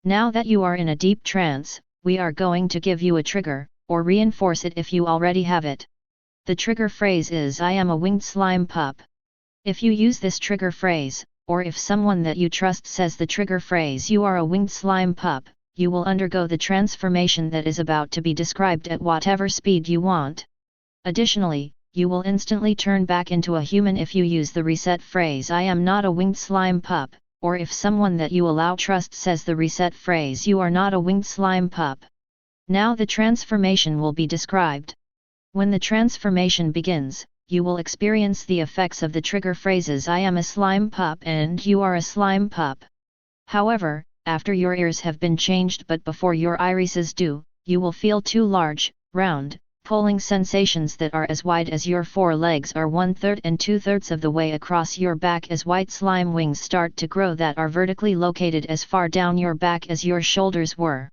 Now that you are in a deep trance, we are going to give you a trigger, or reinforce it if you already have it. The trigger phrase is "I am a winged slime pup." If you use this trigger phrase, or if someone that you trust says the trigger phrase "you are a winged slime pup," you will undergo the transformation that is about to be described at whatever speed you want. Additionally, you will instantly turn back into a human if you use the reset phrase "I am not a winged slime pup," or if someone that you allow trust says the reset phrase "you are not a winged slime pup." Now the transformation will be described. When the transformation begins, you will experience the effects of the trigger phrases "I am a slime pup" and "you are a slime pup." However, after your ears have been changed but before your irises do, you will feel two large, round, pulling sensations that are as wide as your forelegs are 1/3 and 2/3 of the way across your back as white slime wings start to grow that are vertically located as far down your back as your shoulders were.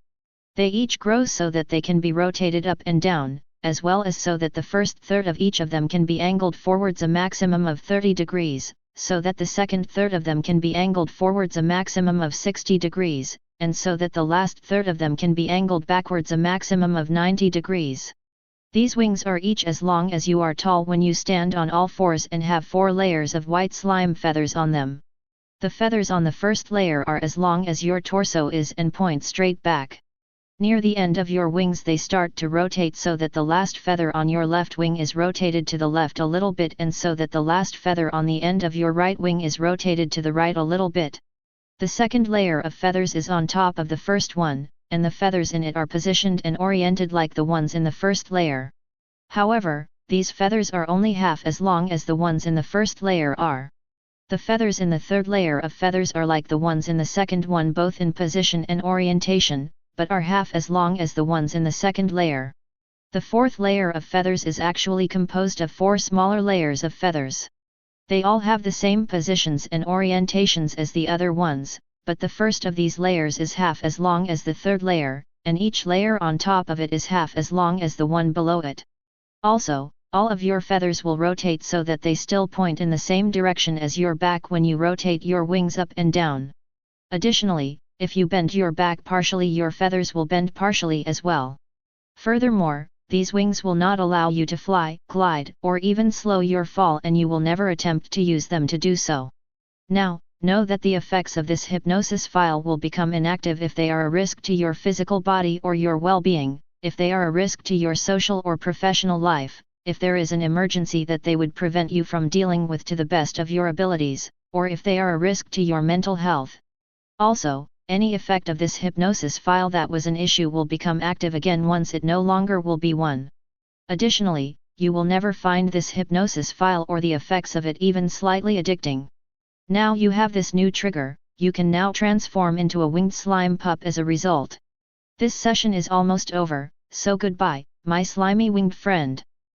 They each grow so that they can be rotated up and down, as well as so that the first third of each of them can be angled forwards a maximum of 30 degrees, so that the second third of them can be angled forwards a maximum of 60 degrees, and so that the last third of them can be angled backwards a maximum of 90 degrees. These wings are each as long as you are tall when you stand on all fours and have 4 layers of white slime feathers on them. The feathers on the first layer are as long as your torso is and point straight back. Near the end of your wings they start to rotate so that the last feather on your left wing is rotated to the left a little bit and so that the last feather on the end of your right wing is rotated to the right a little bit. The second layer of feathers is on top of the first one, and the feathers in it are positioned and oriented like the ones in the first layer. However, these feathers are only half as long as the ones in the first layer are. The feathers in the third layer of feathers are like the ones in the second one both in position and orientation, but are half as long as the ones in the second layer. The fourth layer of feathers is actually composed of 4 smaller layers of feathers. They all have the same positions and orientations as the other ones, but the first of these layers is half as long as the third layer, and each layer on top of it is half as long as the one below it. Also, all of your feathers will rotate so that they still point in the same direction as your back when you rotate your wings up and down. Additionally, if you bend your back partially, your feathers will bend partially as well. Furthermore, these wings will not allow you to fly, glide, or even slow your fall, and you will never attempt to use them to do so. Now, know that the effects of this hypnosis file will become inactive if they are a risk to your physical body or your well-being, if they are a risk to your social or professional life, if there is an emergency that they would prevent you from dealing with to the best of your abilities, or if they are a risk to your mental health. Also, any effect of this hypnosis file that was an issue will become active again once it no longer will be one. Additionally, you will never find this hypnosis file or the effects of it even slightly addicting. Now you have this new trigger, you can now transform into a winged slime pup as a result. This session is almost over, so goodbye, my slimy winged friend.